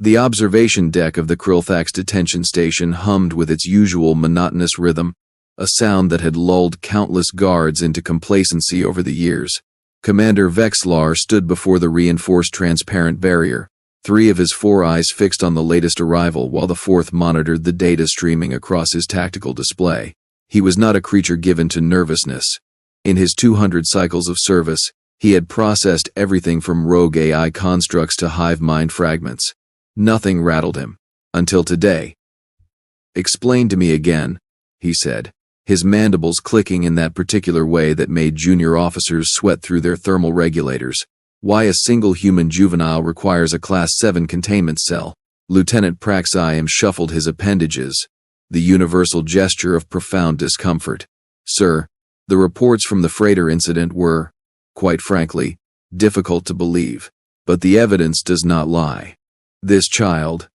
The observation deck of the Krillthax detention station hummed with its usual monotonous rhythm, a sound that had lulled countless guards into complacency over the years. Commander Vex'lar stood before the reinforced transparent barrier, 3 of his 4 eyes fixed on the latest arrival while the 4th monitored the data streaming across his tactical display. He was not a creature given to nervousness. In his 200 cycles of service, he had processed everything from rogue AI constructs to hive mind fragments. Nothing rattled him. Until today. "Explain to me again," he said, his mandibles clicking in that particular way that made junior officers sweat through their thermal regulators, "why a single human juvenile requires a Class 7 containment cell." Lieutenant Praxiam shuffled his appendages, the universal gesture of profound discomfort. "Sir, the reports from the freighter incident were, quite frankly, difficult to believe, but the evidence does not lie. This child,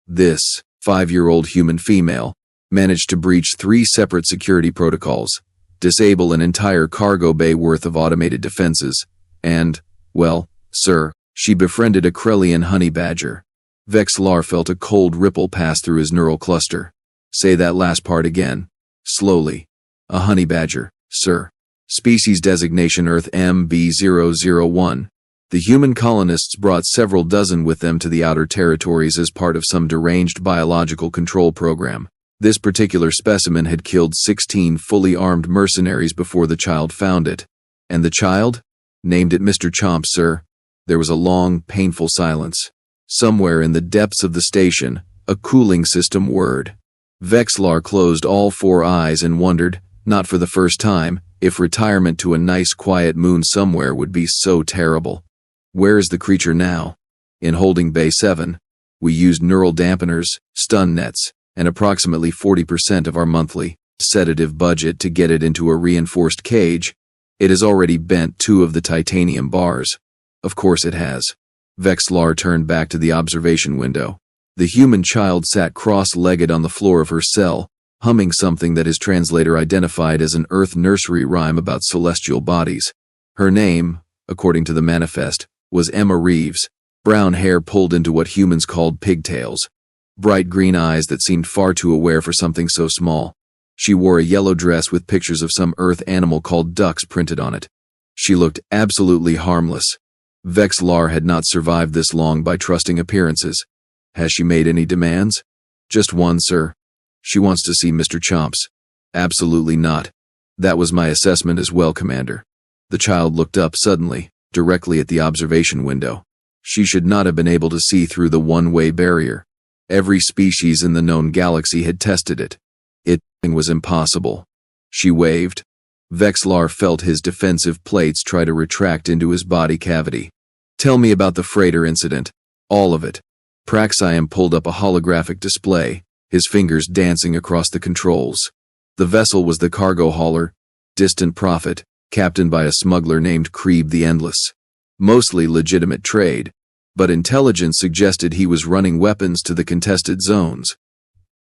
this 5-year-old human female, managed to breach 3 separate security protocols, disable an entire cargo bay worth of automated defenses, and, well, sir, she befriended a Krellian Honey Badger." Vex'lar felt a cold ripple pass through his neural cluster. "Say that last part again." Slowly. "A honey badger, sir. Species designation Earth MB001. The human colonists brought several dozen with them to the outer territories as part of some deranged biological control program. This particular specimen had killed 16 fully armed mercenaries before the child found it. And the child? Named it Mr. Chomp, sir." There was a long, painful silence. Somewhere in the depths of the station, a cooling system whirred. Vex'lar closed all 4 eyes and wondered, not for the first time, if retirement to a nice quiet moon somewhere would be so terrible. "Where is the creature now?" "In holding bay 7. We used neural dampeners, stun nets, and approximately 40% of our monthly sedative budget to get it into a reinforced cage. It has already bent 2 of the titanium bars." "Of course it has." Vex'lar turned back to the observation window. The human child sat cross-legged on the floor of her cell, humming something that his translator identified as an Earth nursery rhyme about celestial bodies. Her name, according to the manifest, was Emma Reeves, brown hair pulled into what humans called pigtails, bright green eyes that seemed far too aware for something so small. She wore a yellow dress with pictures of some Earth animal called ducks printed on it. She looked absolutely harmless. Vex'lar had not survived this long by trusting appearances. "Has she made any demands?" "Just one, sir. She wants to see Mr. Chomps." "Absolutely not. That was my assessment as well, Commander." The child looked up suddenly, directly at the observation window. She should not have been able to see through the one-way barrier. Every species in the known galaxy had tested it. It was impossible. She waved. Vex'lar felt his defensive plates try to retract into his body cavity. "Tell me about the freighter incident. All of it." Praxiam pulled up a holographic display, his fingers dancing across the controls. The vessel was the cargo hauler, Distant Prophet, captained by a smuggler named Kreb the Endless. Mostly legitimate trade, but intelligence suggested he was running weapons to the contested zones.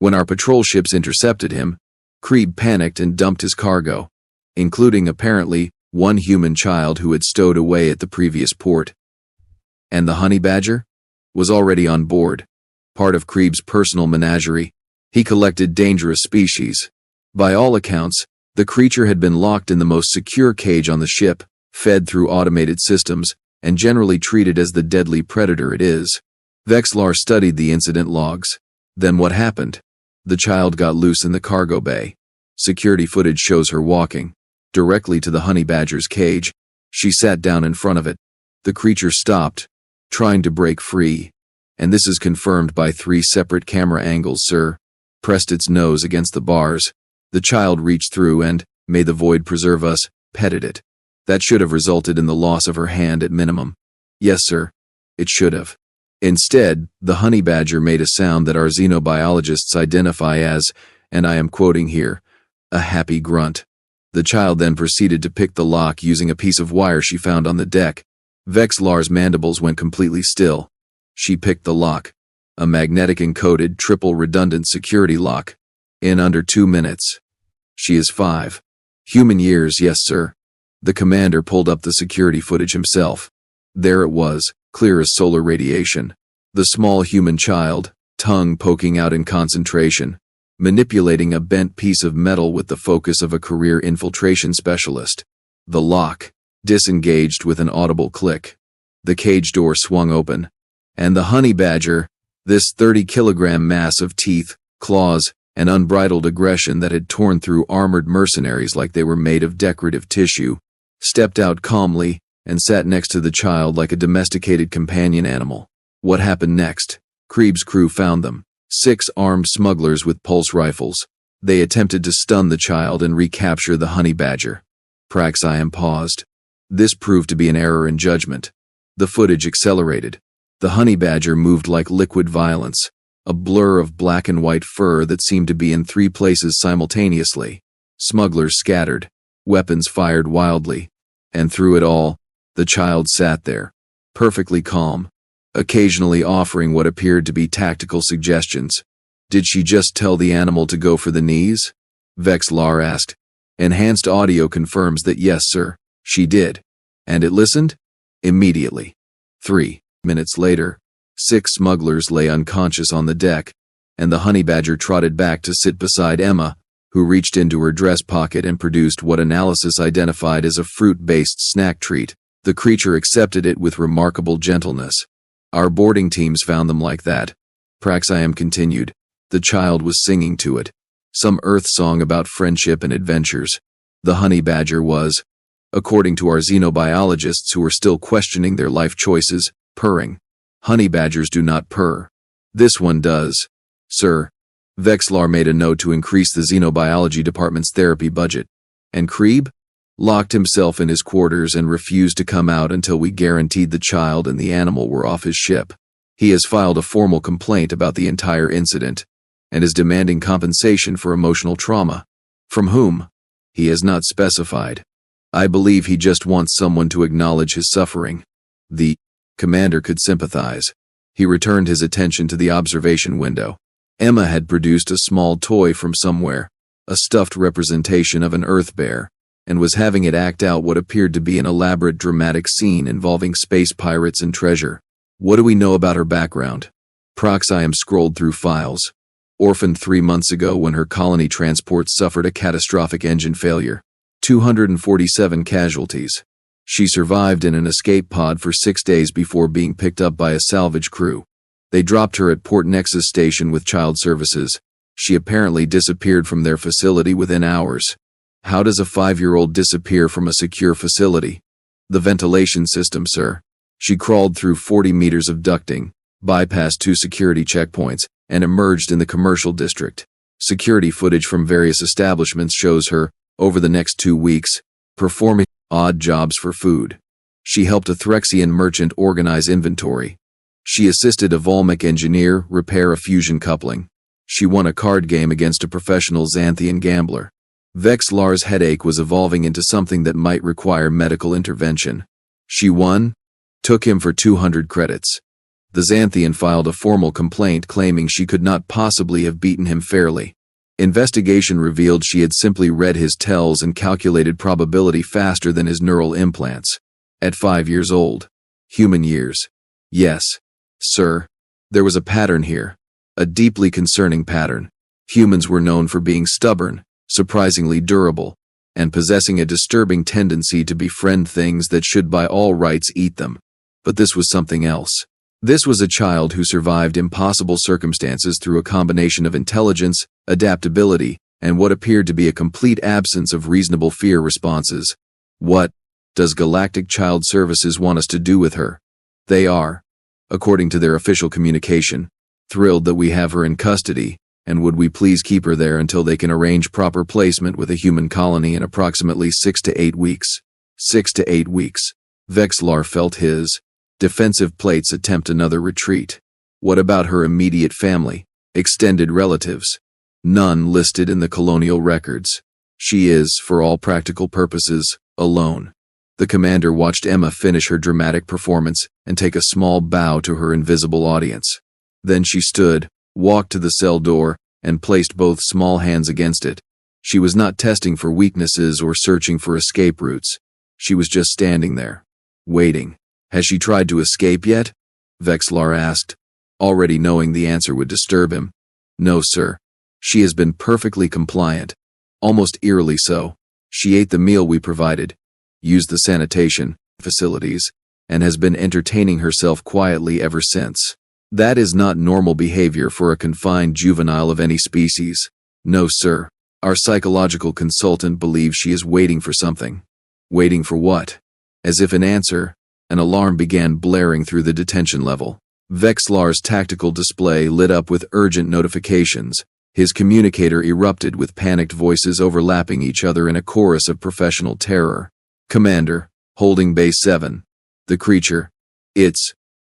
When our patrol ships intercepted him, Kreb panicked and dumped his cargo, including apparently one human child who had stowed away at the previous port. And the Honey Badger was already on board, part of Kreb's personal menagerie. He collected dangerous species. By all accounts, the creature had been locked in the most secure cage on the ship, fed through automated systems, and generally treated as the deadly predator it is. Vex'lar studied the incident logs. Then what happened? The child got loose in the cargo bay. Security footage shows her walking directly to the Honey Badger's cage. She sat down in front of it. The creature stopped, trying to break free. And this is confirmed by 3 separate camera angles, sir. Pressed its nose against the bars. The child reached through and, may the void preserve us, petted it. That should have resulted in the loss of her hand at minimum. Yes, sir. It should have. Instead, the Honey Badger made a sound that our xenobiologists identify as, and I am quoting here, a happy grunt. The child then proceeded to pick the lock using a piece of wire she found on the deck. Vex'lar's mandibles went completely still. She picked the lock. A magnetic-encoded, triple-redundant security lock. In under 2 minutes. She is 5. Human years, yes, sir. The commander pulled up the security footage himself. There it was, clear as solar radiation. The small human child, tongue poking out in concentration, manipulating a bent piece of metal with the focus of a career infiltration specialist. The lock disengaged with an audible click. The cage door swung open, and the honey badger, this 30-kilogram mass of teeth, claws, and unbridled aggression that had torn through armored mercenaries like they were made of decorative tissue, stepped out calmly and sat next to the child like a domesticated companion animal. What happened next? Kreeb's crew found them, 6 armed smugglers with pulse rifles. They attempted to stun the child and recapture the honey badger. Praxiam paused. This proved to be an error in judgment. The footage accelerated. The honey badger moved like liquid violence, a blur of black and white fur that seemed to be in 3 places simultaneously. Smugglers scattered, weapons fired wildly, and through it all, the child sat there, perfectly calm, occasionally offering what appeared to be tactical suggestions. Did she just tell the animal to go for the knees? Vex'lar asked. Enhanced audio confirms that yes, sir, she did. And it listened? Immediately. 3 minutes later, 6 smugglers lay unconscious on the deck, and the honey badger trotted back to sit beside Emma, who reached into her dress pocket and produced what analysis identified as a fruit-based snack treat. The creature accepted it with remarkable gentleness. Our boarding teams found them like that. Praxiam continued. The child was singing to it. Some earth song about friendship and adventures. The honey badger was, according to our xenobiologists who are still questioning their life choices, purring. Honey badgers do not purr. This one does. Sir. Vex'lar made a note to increase the xenobiology department's therapy budget. And Kreeb? Locked himself in his quarters and refused to come out until we guaranteed the child and the animal were off his ship. He has filed a formal complaint about the entire incident, and is demanding compensation for emotional trauma. From whom? He has not specified. I believe he just wants someone to acknowledge his suffering. The commander could sympathize. He returned his attention to the observation window. Emma had produced a small toy from somewhere, a stuffed representation of an earth bear, and was having it act out what appeared to be an elaborate dramatic scene involving space pirates and treasure. What do we know about her background? Praxiam scrolled through files. Orphaned 3 months ago when her colony transport suffered a catastrophic engine failure. 247 casualties. She survived in an escape pod for 6 days before being picked up by a salvage crew. They dropped her at Port Nexus Station with child services. She apparently disappeared from their facility within hours. How does a 5-year-old disappear from a secure facility? The ventilation system, sir. She crawled through 40 meters of ducting, bypassed 2 security checkpoints, and emerged in the commercial district. Security footage from various establishments shows her, over the next 2 weeks, performing odd jobs for food. She helped a Threxian merchant organize inventory. She assisted a Volmic engineer repair a fusion coupling. She won a card game against a professional Xanthian gambler. Vex'lar's headache was evolving into something that might require medical intervention. She won? Took him for 200 credits. The Xanthian filed a formal complaint claiming she could not possibly have beaten him fairly. Investigation revealed she had simply read his tells and calculated probability faster than his neural implants. At 5 years old. Human years. Yes, sir. There was a pattern here. A deeply concerning pattern. Humans were known for being stubborn, surprisingly durable, and possessing a disturbing tendency to befriend things that should by all rights eat them. But this was something else. This was a child who survived impossible circumstances through a combination of intelligence, adaptability, and what appeared to be a complete absence of reasonable fear responses. What does Galactic Child Services want us to do with her? They are, according to their official communication, thrilled that we have her in custody, and would we please keep her there until they can arrange proper placement with a human colony in approximately 6 to 8 weeks. 6 to 8 weeks. Vex'lar felt his defensive plates attempt another retreat. What about her immediate family, extended relatives? None listed in the colonial records. She is, for all practical purposes, alone. The commander watched Emma finish her dramatic performance and take a small bow to her invisible audience. Then she stood, walked to the cell door, and placed both small hands against it. She was not testing for weaknesses or searching for escape routes. She was just standing there, waiting. Has she tried to escape yet? Vex'lar asked. already knowing the answer would disturb him. No, sir. She has been perfectly compliant. Almost eerily so. She ate the meal we provided, used the sanitation facilities, and has been entertaining herself quietly ever since. That is not normal behavior for a confined juvenile of any species. No, sir. Our psychological consultant believes she is waiting for something. Waiting for what? As if in answer, an alarm began blaring through the detention level. Vex'lar's tactical display lit up with urgent notifications. His communicator erupted with panicked voices overlapping each other in a chorus of professional terror. Commander, holding base 7. The creature.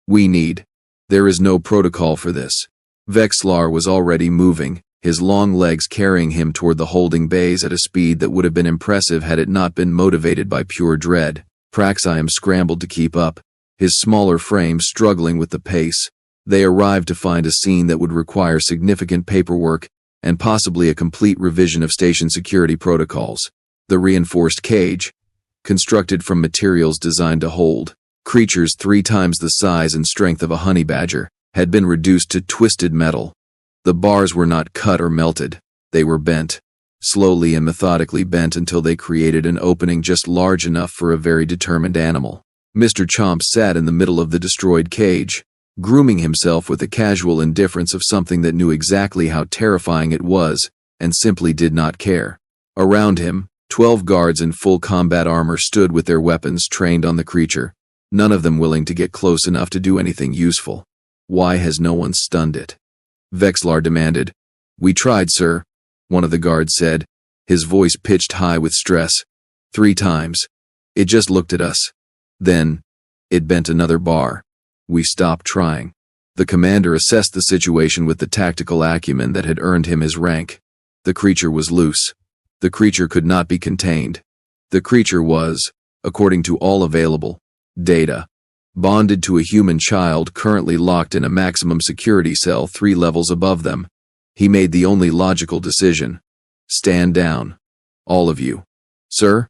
We need. There is no protocol for this. Vex'lar was already moving, his long legs carrying him toward the holding bays at a speed that would have been impressive had it not been motivated by pure dread. Praxium scrambled to keep up, his smaller frame struggling with the pace. They arrived to find a scene that would require significant paperwork and possibly a complete revision of station security protocols. The reinforced cage, constructed from materials designed to hold creatures 3 times the size and strength of a honey badger, had been reduced to twisted metal. The bars were not cut or melted, they were bent, slowly and methodically bent until they created an opening just large enough for a very determined animal. Mr. Chomp sat in the middle of the destroyed cage, grooming himself with the casual indifference of something that knew exactly how terrifying it was, and simply did not care. Around him, 12 guards in full combat armor stood with their weapons trained on the creature, none of them willing to get close enough to do anything useful. Why has no one stunned it? Vex'lar demanded. We tried, sir, one of the guards said, his voice pitched high with stress. 3 times. It just looked at us. Then, it bent another bar. We stopped trying. The commander assessed the situation with the tactical acumen that had earned him his rank. The creature was loose. The creature could not be contained. The creature was, according to all available data, bonded to a human child currently locked in a maximum security cell 3 levels above them. He made the only logical decision. Stand down. All of you. Sir?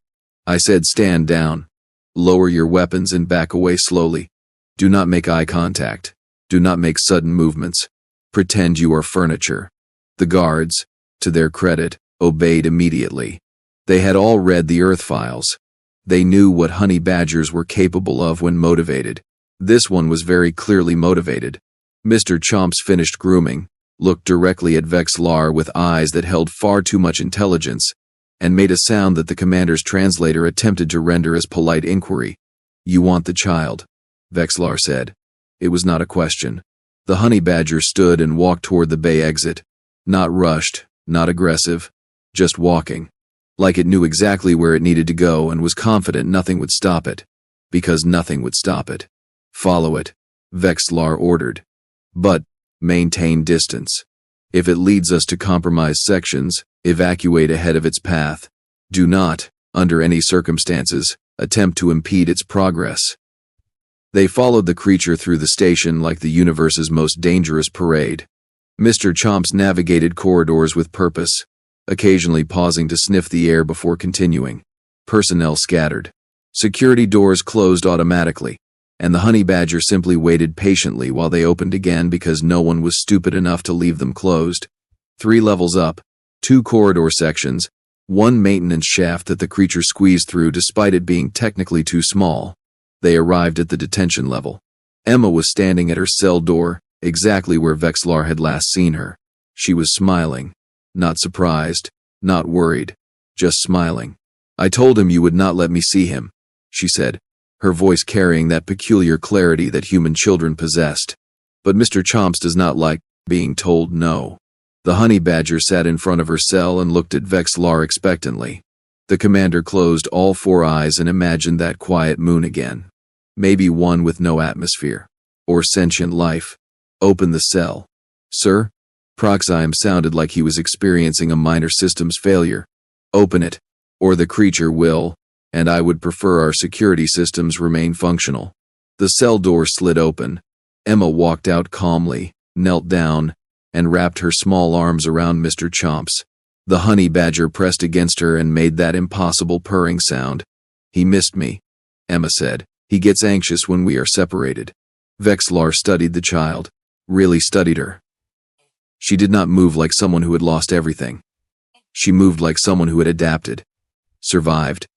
I said stand down. Lower your weapons and back away slowly. Do not make eye contact. Do not make sudden movements. Pretend you are furniture. The guards, to their credit, obeyed immediately. They had all read the Earth files. They knew what honey badgers were capable of when motivated. This one was very clearly motivated. Mr. Chomp's finished grooming, looked directly at Vex'lar with eyes that held far too much intelligence, and made a sound that the commander's translator attempted to render as polite inquiry. You want the child, Vex'lar said. It was not a question. The honey badger stood and walked toward the bay exit. Not rushed, not aggressive, just walking. Like it knew exactly where it needed to go and was confident nothing would stop it. Because nothing would stop it. Follow it, Vex'lar ordered. But, maintain distance. If it leads us to compromised sections, evacuate ahead of its path. Do not, under any circumstances, attempt to impede its progress. They followed the creature through the station like the universe's most dangerous parade. Mr. Chomps navigated corridors with purpose, occasionally pausing to sniff the air before continuing. Personnel scattered. Security doors closed automatically, and the honey badger simply waited patiently while they opened again because no one was stupid enough to leave them closed. 3 levels up, 2 corridor sections, 1 maintenance shaft that the creature squeezed through despite it being technically too small. They arrived at the detention level. Emma was standing at her cell door, exactly where Vex'lar had last seen her. She was smiling. Not surprised, not worried, just smiling. I told him you would not let me see him, she said, her voice carrying that peculiar clarity that human children possessed. But Mr. Chomps does not like being told no. The honey badger sat in front of her cell and looked at Vex'lar expectantly. The commander closed all 4 eyes and imagined that quiet moon again. Maybe one with no atmosphere. Or sentient life. Open the cell. Sir? Praxium sounded like he was experiencing a minor systems failure. Open it, or the creature will, and I would prefer our security systems remain functional. The cell door slid open. Emma walked out calmly, knelt down, and wrapped her small arms around Mr. Chomps. The honey badger pressed against her and made that impossible purring sound. He missed me, Emma said. He gets anxious when we are separated. Vex'lar studied the child. really studied her. She did not move like someone who had lost everything. She moved like someone who had adapted, survived,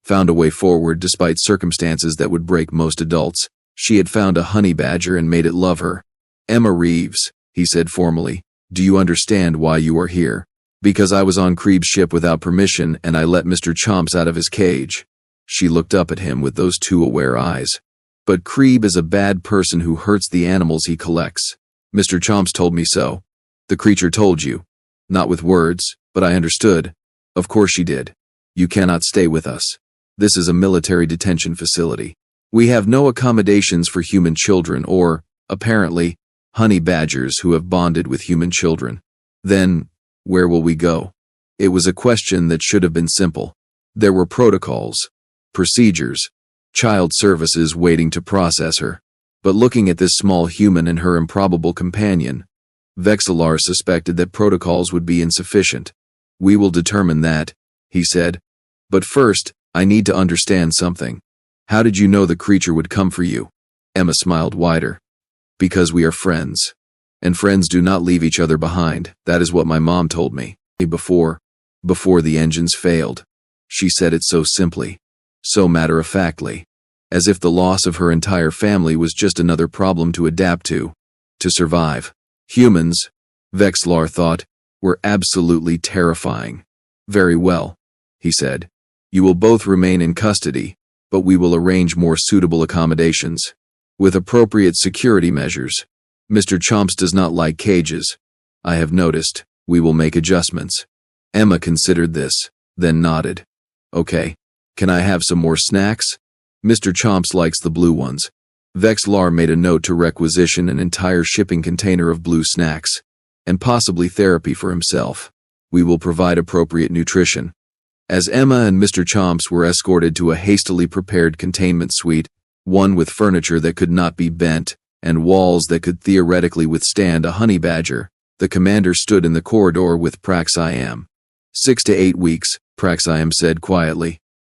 found a way forward despite circumstances that would break most adults. She had found a honey badger and made it love her. Emma Reeves, he said formally, do you understand why you are here? Because I was on Kreeb's ship without permission and I let Mr. Chomps out of his cage. She looked up at him with those two aware eyes. But Kreeb is a bad person who hurts the animals he collects. Mr. Chomps told me so. The creature told you. Not with words, but I understood. Of course she did. You cannot stay with us. This is a military detention facility. We have no accommodations for human children or, apparently, honey badgers who have bonded with human children. Then, where will we go? It was a question that should have been simple. There were protocols, procedures, child services waiting to process her. But looking at this small human and her improbable companion, Vex'lar suspected that protocols would be insufficient. We will determine that, he said. But first, I need to understand something. How did you know the creature would come for you? Emma smiled wider. Because we are friends. And friends do not leave each other behind. That is what my mom told me. Before the engines failed. She said it so simply, so matter-of-factly, as if the loss of her entire family was just another problem to adapt to survive. Humans, Vex'lar thought, were absolutely terrifying. Very well, he said. You will both remain in custody, but we will arrange more suitable accommodations, with appropriate security measures. Mr. Chomps does not like cages. I have noticed. We will make adjustments. Emma considered this, then nodded. Okay. Can I have some more snacks? Mr. Chomps likes the blue ones. Vex'lar made a note to requisition an entire shipping container of blue snacks, and possibly therapy for himself. We will provide appropriate nutrition. As Emma and Mr. Chomps were escorted to a hastily prepared containment suite, one with furniture that could not be bent, and walls that could theoretically withstand a honey badger, the commander stood in the corridor with Praxiam. 6 to 8 weeks, Praxiam said quietly.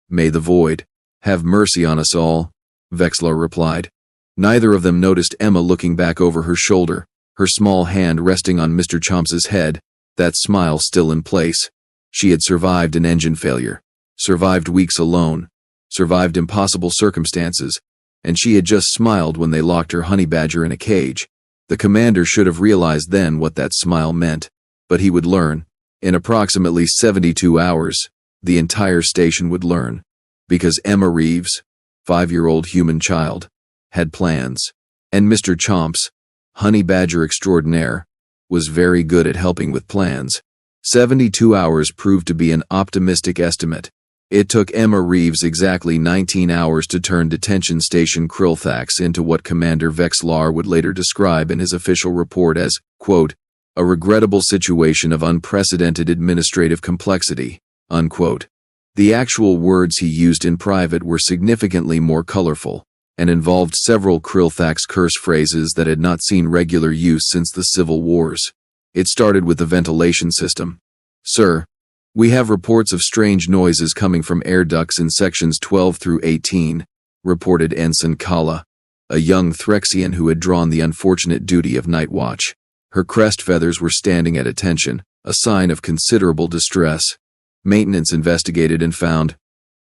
May the void have mercy on us all, Vex'lar replied. Neither of them noticed Emma looking back over her shoulder, her small hand resting on Mr. Chomps's head, that smile still in place. She had survived an engine failure, survived weeks alone, survived impossible circumstances, and she had just smiled when they locked her honey badger in a cage. The commander should have realized then what that smile meant, but he would learn. In approximately 72 hours, the entire station would learn, because Emma Reeves, 5-year-old human child, had plans, and Mr. Chomps, honey badger extraordinaire, was very good at helping with plans. 72 hours proved to be an optimistic estimate. It took Emma Reeves exactly 19 hours to turn detention station Krillthax into what Commander Vex'lar would later describe in his official report as, quote, a regrettable situation of unprecedented administrative complexity, unquote. The actual words he used in private were significantly more colorful, and involved several Krillthax curse phrases that had not seen regular use since the Civil Wars. It started with the ventilation system. Sir, we have reports of strange noises coming from air ducts in sections 12 through 18, reported Ensign Kala, a young Threxian who had drawn the unfortunate duty of night watch. Her crest feathers were standing at attention, a sign of considerable distress. Maintenance investigated and found,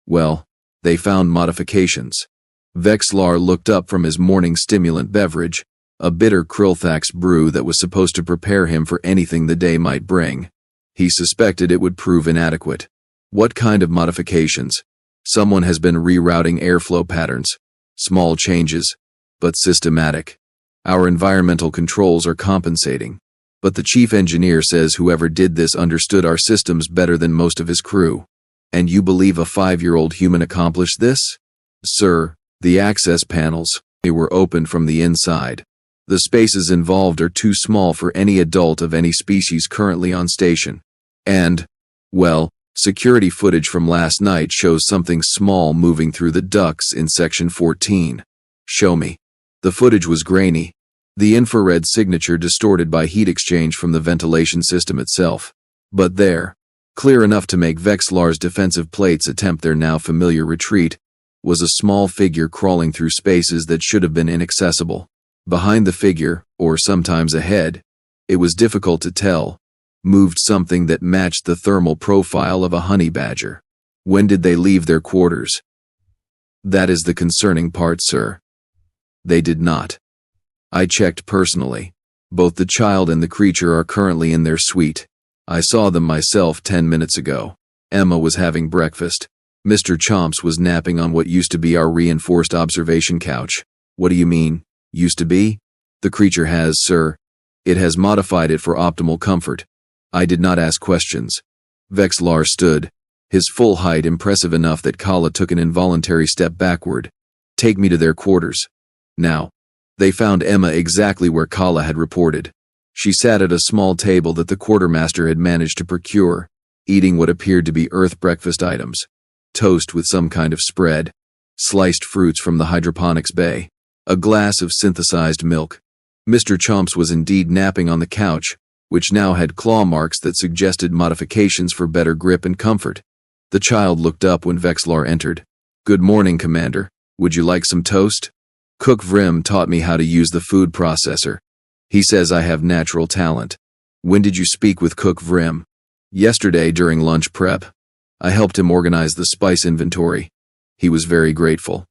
well, they found modifications. Vex'lar looked up from his morning stimulant beverage, a bitter Krillthax brew that was supposed to prepare him for anything the day might bring. He suspected it would prove inadequate. What kind of modifications? Someone has been rerouting airflow patterns. Small changes, but systematic. Our environmental controls are compensating. But the chief engineer says whoever did this understood our systems better than most of his crew. And you believe a 5-year-old human accomplished this? Sir, the access panels, they were opened from the inside. The spaces involved are too small for any adult of any species currently on station. And, well, security footage from last night shows something small moving through the ducts in section 14. Show me. The footage was grainy, the infrared signature distorted by heat exchange from the ventilation system itself. But there, clear enough to make Vex'lar's defensive plates attempt their now familiar retreat, was a small figure crawling through spaces that should have been inaccessible. Behind the figure, or sometimes ahead, it was difficult to tell, moved something that matched the thermal profile of a honey badger. When did they leave their quarters? That is the concerning part, sir. They did not. I checked personally. Both the child and the creature are currently in their suite. I saw them myself 10 minutes ago. Emma was having breakfast. Mr. Chomps was napping on what used to be our reinforced observation couch. What do you mean, used to be? The creature has, sir. It has modified it for optimal comfort. I did not ask questions. Vex'lar stood, his full height impressive enough that Kala took an involuntary step backward. Take me to their quarters. Now. They found Emma exactly where Kala had reported. She sat at a small table that the quartermaster had managed to procure, eating what appeared to be Earth breakfast items. Toast with some kind of spread, sliced fruits from the hydroponics bay, a glass of synthesized milk. Mr. Chomps was indeed napping on the couch, which now had claw marks that suggested modifications for better grip and comfort. The child looked up when Vex'lar entered. Good morning, Commander. Would you like some toast? Cook Vrim taught me how to use the food processor. He says I have natural talent. When did you speak with Cook Vrim? Yesterday during lunch prep. I helped him organize the spice inventory. He was very grateful.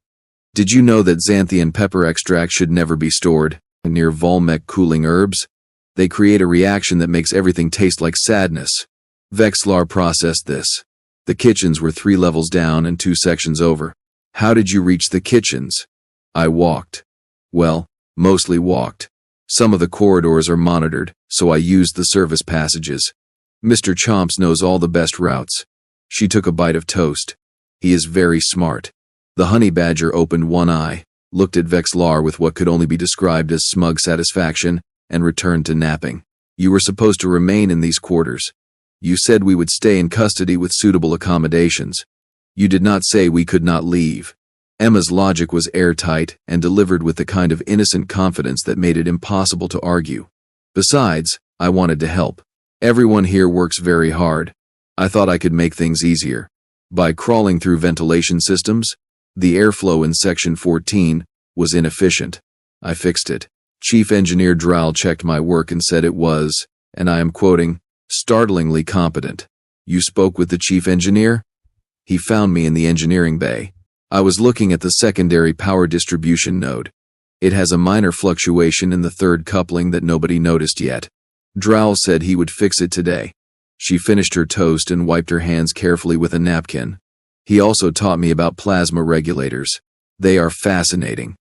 Did you know that xanthian pepper extract should never be stored near Volmec cooling herbs? They create a reaction that makes everything taste like sadness. Vex'lar processed this. The kitchens were 3 levels down and 2 sections over. How did you reach the kitchens? I walked. Well, mostly walked. Some of the corridors are monitored, so I used the service passages. Mr. Chomps knows all the best routes. She took a bite of toast. He is very smart. The honey badger opened one eye, looked at Vex'lar with what could only be described as smug satisfaction, and returned to napping. You were supposed to remain in these quarters. You said we would stay in custody with suitable accommodations. You did not say we could not leave. Emma's logic was airtight and delivered with the kind of innocent confidence that made it impossible to argue. Besides, I wanted to help. Everyone here works very hard. I thought I could make things easier. By crawling through ventilation systems, the airflow in Section 14 was inefficient. I fixed it. Chief Engineer Drowl checked my work and said it was, and I am quoting, startlingly competent. You spoke with the Chief Engineer? He found me in the engineering bay. I was looking at the secondary power distribution node. It has a minor fluctuation in the third coupling that nobody noticed yet. Drowl said he would fix it today. She finished her toast and wiped her hands carefully with a napkin. He also taught me about plasma regulators. They are fascinating.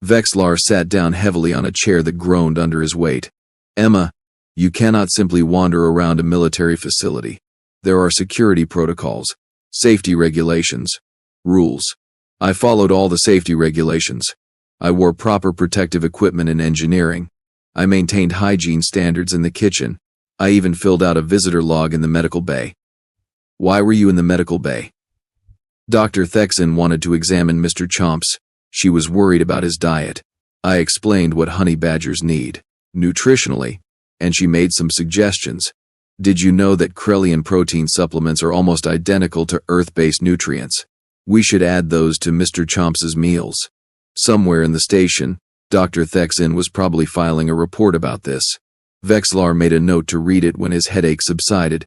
Vex'lar sat down heavily on a chair that groaned under his weight. Emma, you cannot simply wander around a military facility. There are security protocols, safety regulations, rules. I followed all the safety regulations. I wore proper protective equipment in engineering. I maintained hygiene standards in the kitchen. I even filled out a visitor log in the medical bay. Why were you in the medical bay? Dr. Thexan wanted to examine Mr. Chomps. She was worried about his diet. I explained what honey badgers need, nutritionally, and she made some suggestions. Did you know that Krellian protein supplements are almost identical to Earth-based nutrients? We should add those to Mr. Chomps's meals. Somewhere in the station, Dr. Thexan was probably filing a report about this. Vex'lar made a note to read it when his headache subsided.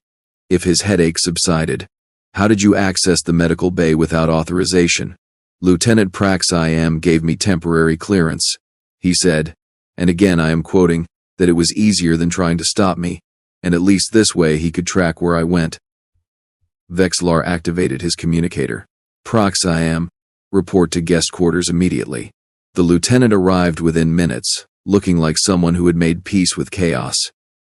If his headache subsided, how did you access the medical bay without authorization? Lieutenant Prax-IM gave me temporary clearance. He said, and again I am quoting, that it was easier than trying to stop me, and at least this way he could track where I went. Vex'lar activated his communicator. Prax-IM, report to guest quarters immediately. The lieutenant arrived within minutes, looking like someone who had made peace with chaos.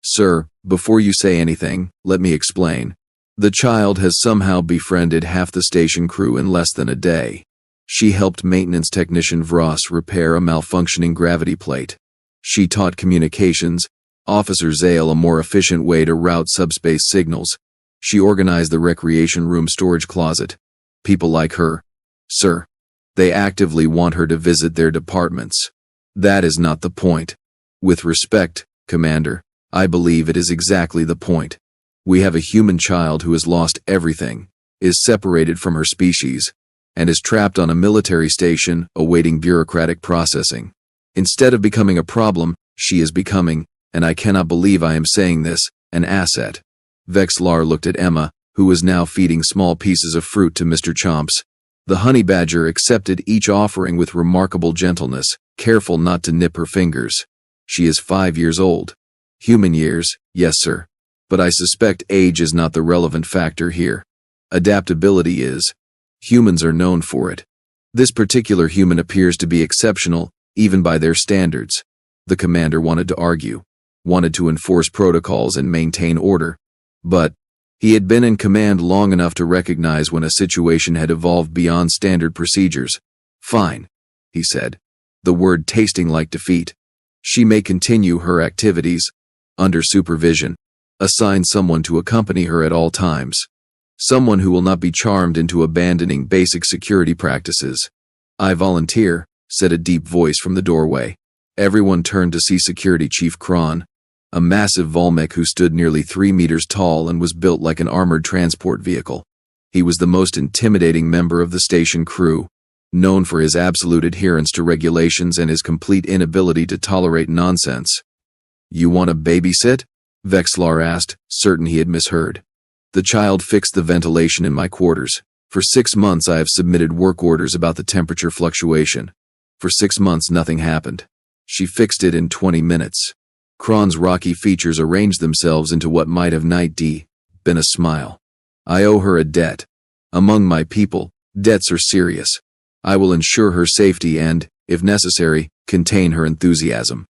Sir, before you say anything, let me explain. The child has somehow befriended half the station crew in less than a day. She helped maintenance technician Vross repair a malfunctioning gravity plate. She taught communications, Officer Zale a more efficient way to route subspace signals. She organized the recreation room storage closet. People like her, sir. They actively want her to visit their departments. That is not the point. With respect, Commander, I believe it is exactly the point. We have a human child who has lost everything, is separated from her species, and is trapped on a military station awaiting bureaucratic processing. Instead of becoming a problem, she is becoming, and I cannot believe I am saying this, an asset. Vex'lar looked at Emma, who was now feeding small pieces of fruit to Mr. Chomps. The honey badger accepted each offering with remarkable gentleness, careful not to nip her fingers. She is 5 years old. Human years, yes sir. But I suspect age is not the relevant factor here. Adaptability is. Humans are known for it. This particular human appears to be exceptional, even by their standards. The commander wanted to argue, wanted to enforce protocols and maintain order. But he had been in command long enough to recognize when a situation had evolved beyond standard procedures. Fine, he said, the word tasting like defeat. She may continue her activities, under supervision. Assign someone to accompany her at all times. Someone who will not be charmed into abandoning basic security practices. I volunteer, said a deep voice from the doorway. Everyone turned to see Security Chief Kron, a massive Volmec who stood nearly 3 meters tall and was built like an armored transport vehicle. He was the most intimidating member of the station crew, known for his absolute adherence to regulations and his complete inability to tolerate nonsense. You want to babysit? Vex'lar asked, certain he had misheard. The child fixed the ventilation in my quarters. For 6 months I have submitted work orders about the temperature fluctuation. For 6 months nothing happened. She fixed it in 20 minutes. Kron's rocky features arranged themselves into what might have been a smile. I owe her a debt. Among my people, debts are serious. I will ensure her safety and, if necessary, contain her enthusiasm.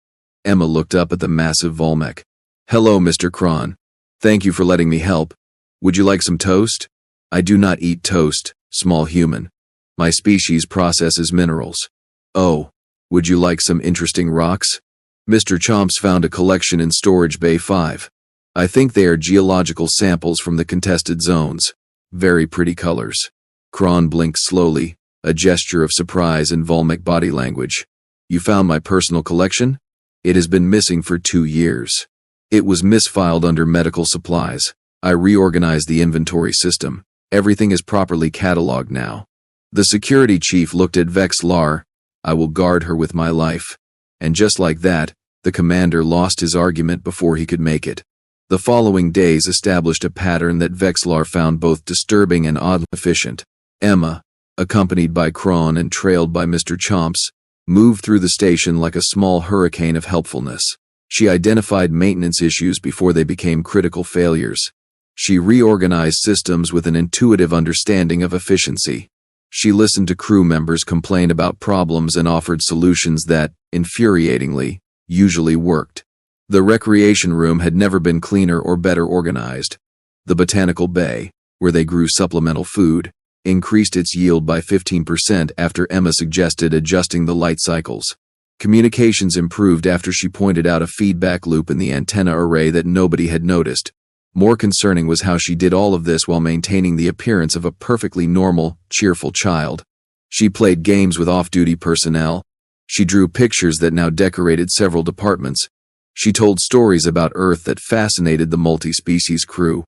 Emma looked up at the massive Volmec. Hello, Mr. Kron. Thank you for letting me help. Would you like some toast? I do not eat toast, small human. My species processes minerals. Oh, would you like some interesting rocks? Mr. Chomps found a collection in Storage Bay 5. I think they are geological samples from the contested zones. Very pretty colors. Kron blinked slowly, a gesture of surprise in Volmec body language. You found my personal collection? It has been missing for 2 years. It was misfiled under medical supplies. I reorganized the inventory system. Everything is properly cataloged now. The security chief looked at Vex'lar. I will guard her with my life. And just like that, the commander lost his argument before he could make it. The following days established a pattern that Vex'lar found both disturbing and oddly efficient. Emma, accompanied by Kron and trailed by Mr. Chomps, moved through the station like a small hurricane of helpfulness. She identified maintenance issues before they became critical failures. She reorganized systems with an intuitive understanding of efficiency. She listened to crew members complain about problems and offered solutions that, infuriatingly, usually worked. The recreation room had never been cleaner or better organized. The botanical bay, where they grew supplemental food, increased its yield by 15% after Emma suggested adjusting the light cycles. Communications improved after she pointed out a feedback loop in the antenna array that nobody had noticed. More concerning was how she did all of this while maintaining the appearance of a perfectly normal, cheerful child. She played games with off-duty personnel. She drew pictures that now decorated several departments. She told stories about Earth that fascinated the multi-species crew.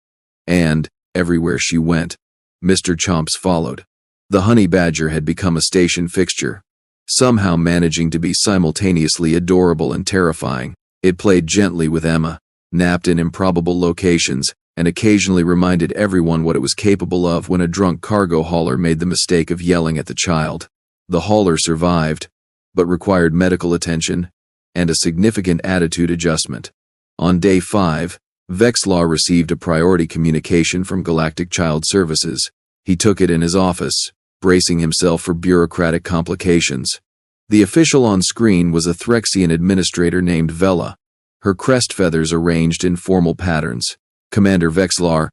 And, everywhere she went, Mr. Chomps followed. The honey badger had become a station fixture, somehow managing to be simultaneously adorable and terrifying. It played gently with Emma, napped in improbable locations, and occasionally reminded everyone what it was capable of when a drunk cargo hauler made the mistake of yelling at the child. The hauler survived, but required medical attention and a significant attitude adjustment. On day 5, Vex'lar received a priority communication from Galactic Child Services. He took it in his office, bracing himself for bureaucratic complications. The official on screen was a Threxian administrator named Vela, her crest feathers arranged in formal patterns. Commander Vex'lar,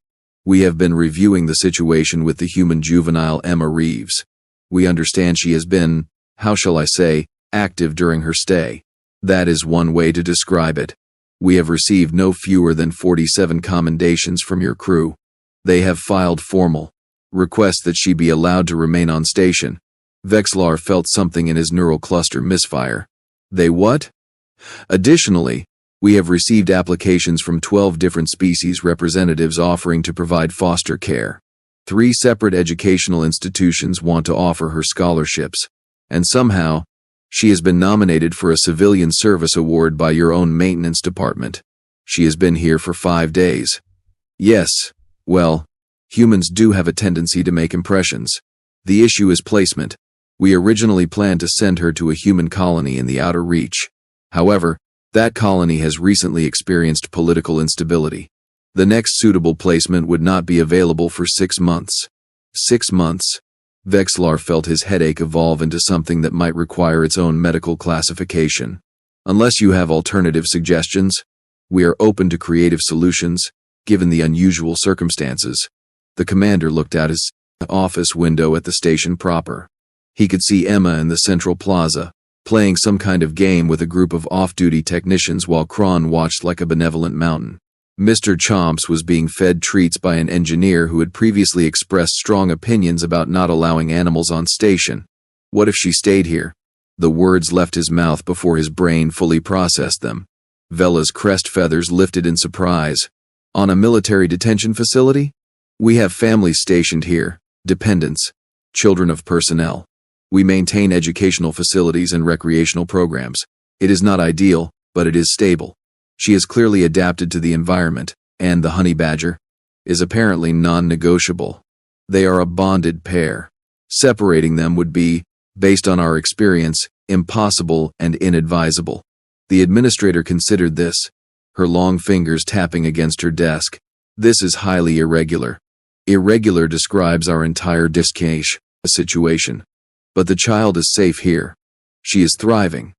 we have been reviewing the situation with the human juvenile Emma Reeves. We understand she has been, how shall I say, active during her stay. That is one way to describe it. We have received no fewer than 47 commendations from your crew. They have filed formal requests that she be allowed to remain on station. Vex'lar felt something in his neural cluster misfire. They what? Additionally, we have received applications from 12 different species representatives offering to provide foster care. 3 separate educational institutions want to offer her scholarships. And somehow, She has been nominated for a civilian service award by your own maintenance department. She has been here for 5 days. Yes, well, humans do have a tendency to make impressions. The issue is placement. We originally planned to send her to a human colony in the Outer Reach. However, that colony has recently experienced political instability. The next suitable placement would not be available for 6 months. 6 months? Vex'lar felt his headache evolve into something that might require its own medical classification. Unless you have alternative suggestions, we are open to creative solutions, given the unusual circumstances. The commander looked out his office window at the station proper. He could see Emma in the central plaza, playing some kind of game with a group of off-duty technicians while Kron watched like a benevolent mountain. Mr. Chomps was being fed treats by an engineer who had previously expressed strong opinions about not allowing animals on station. What if she stayed here? The words left his mouth before his brain fully processed them. Vela's crest feathers lifted in surprise. On a military detention facility? We have families stationed here, dependents, children of personnel. We maintain educational facilities and recreational programs. It is not ideal, but it is stable. She has clearly adapted to the environment, and the honey badger is apparently non-negotiable. They are a bonded pair. Separating them would be, based on our experience, impossible and inadvisable. The administrator considered this, her long fingers tapping against her desk. This is highly irregular. Irregular describes our entire discage situation. But the child is safe here. She is thriving.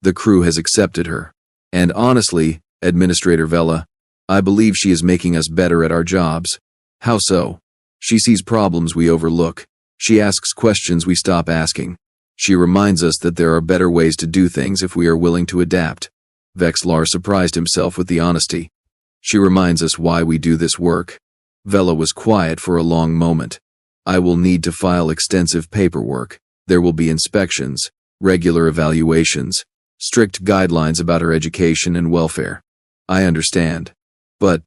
The crew has accepted her. And honestly, Administrator Vela, I believe she is making us better at our jobs. How so? She sees problems we overlook. She asks questions we stop asking. She reminds us that there are better ways to do things if we are willing to adapt. Vex'lar surprised himself with the honesty. She reminds us why we do this work. Vela was quiet for a long moment. I will need to file extensive paperwork. There will be inspections, regular evaluations, strict guidelines about her education and welfare. I understand. But,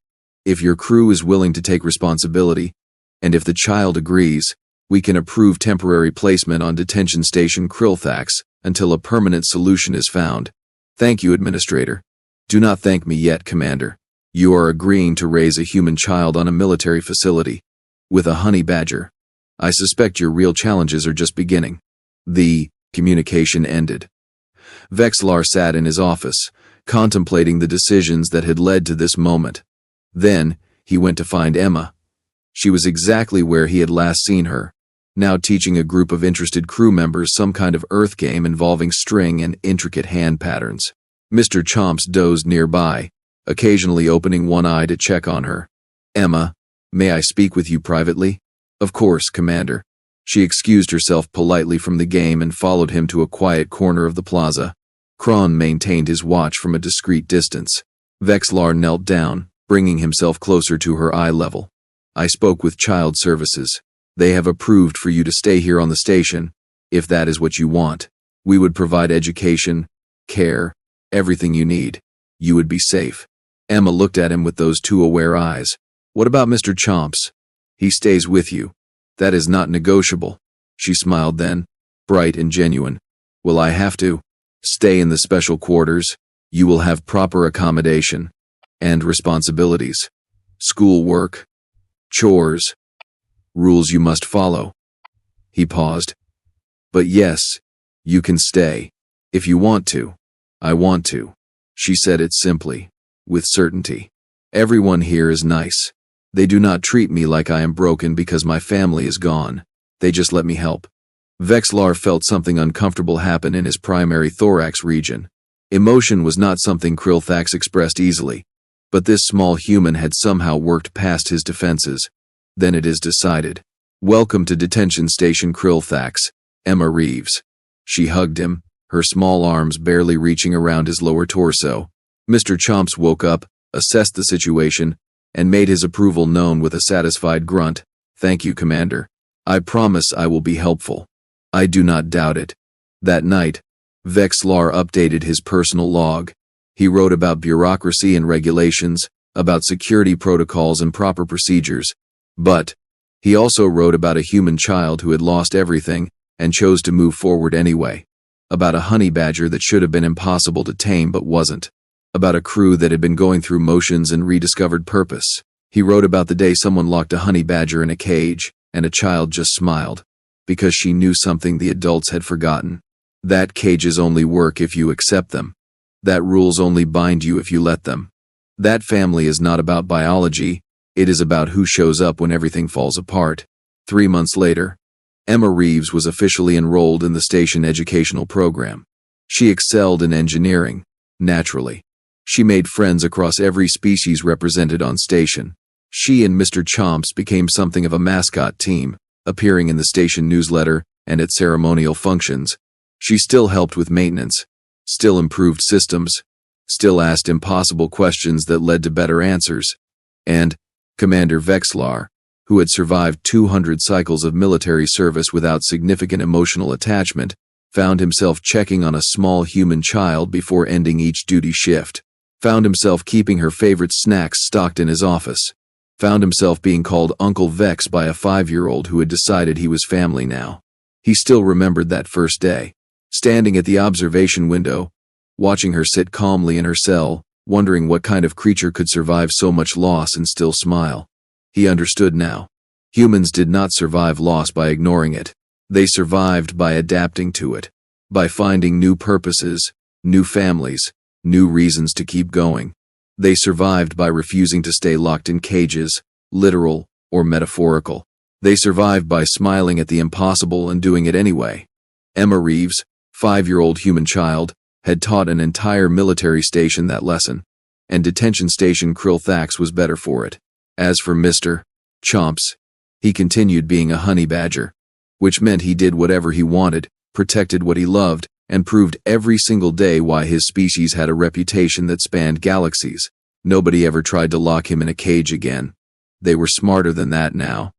if your crew is willing to take responsibility, and if the child agrees, we can approve temporary placement on detention station Krillthax until a permanent solution is found. Thank you, Administrator. Do not thank me yet, Commander. You are agreeing to raise a human child on a military facility with a honey badger. I suspect your real challenges are just beginning. The communication ended. Vex'lar sat in his office, contemplating the decisions that had led to this moment. Then, he went to find Emma. She was exactly where he had last seen her, now teaching a group of interested crew members some kind of Earth game involving string and intricate hand patterns. Mr. Chomps dozed nearby, occasionally opening one eye to check on her. Emma, may I speak with you privately? Of course, Commander. She excused herself politely from the game and followed him to a quiet corner of the plaza. Kron maintained his watch from a discreet distance. Vex'lar knelt down, bringing himself closer to her eye level. I spoke with Child Services. They have approved for you to stay here on the station, if that is what you want. We would provide education, care, everything you need. You would be safe. Emma looked at him with those two aware eyes. What about Mr. Chomps? He stays with you. That is not negotiable. She smiled then, bright and genuine. Will I have to stay in the special quarters? You will have proper accommodation and responsibilities. School work, chores, rules you must follow. He paused. But yes, you can stay. If you want to. I want to. She said it simply, with certainty. Everyone here is nice. They do not treat me like I am broken because my family is gone. They just let me help. Vex'lar felt something uncomfortable happen in his primary thorax region. Emotion was not something Krillthax expressed easily, but this small human had somehow worked past his defenses. Then it is decided. Welcome to detention station Krillthax, Emma Reeves. She hugged him, her small arms barely reaching around his lower torso. Mr. Chomps woke up, assessed the situation, and made his approval known with a satisfied grunt. Thank you, Commander. I promise I will be helpful. I do not doubt it. That night, Vex'lar updated his personal log. He wrote about bureaucracy and regulations, about security protocols and proper procedures. But he also wrote about a human child who had lost everything and chose to move forward anyway. about a honey badger that should have been impossible to tame but wasn't, about a crew that had been going through motions and rediscovered purpose. He wrote about the day someone locked a honey badger in a cage, and a child just smiled, because she knew something the adults had forgotten. That cages only work if you accept them. That rules only bind you if you let them. That family is not about biology, it is about who shows up when everything falls apart. 3 months later, Emma Reeves was officially enrolled in the station educational program. She excelled in engineering, naturally. She made friends across every species represented on station. She and Mr. Chomps became something of a mascot team, appearing in the station newsletter and at ceremonial functions. She still helped with maintenance, still improved systems, still asked impossible questions that led to better answers. And Commander Vex'lar, who had survived 200 cycles of military service without significant emotional attachment, found himself checking on a small human child before ending each duty shift. Found himself keeping her favorite snacks stocked in his office. Found himself being called Uncle Vex by a 5-year-old who had decided he was family now. He still remembered that first day, standing at the observation window, watching her sit calmly in her cell, wondering what kind of creature could survive so much loss and still smile. He understood now. Humans did not survive loss by ignoring it. They survived by adapting to it, by finding new purposes, new families, new reasons to keep going. They survived by refusing to stay locked in cages, literal or metaphorical. They survived by smiling at the impossible and doing it anyway. Emma Reeves, 5-year-old human child, had taught an entire military station that lesson, and detention station Krellian was better for it. As for Mr. Chomps, he continued being a honey badger, which meant he did whatever he wanted, protected what he loved, and proved every single day why his species had a reputation that spanned galaxies. Nobody ever tried to lock him in a cage again. They were smarter than that now.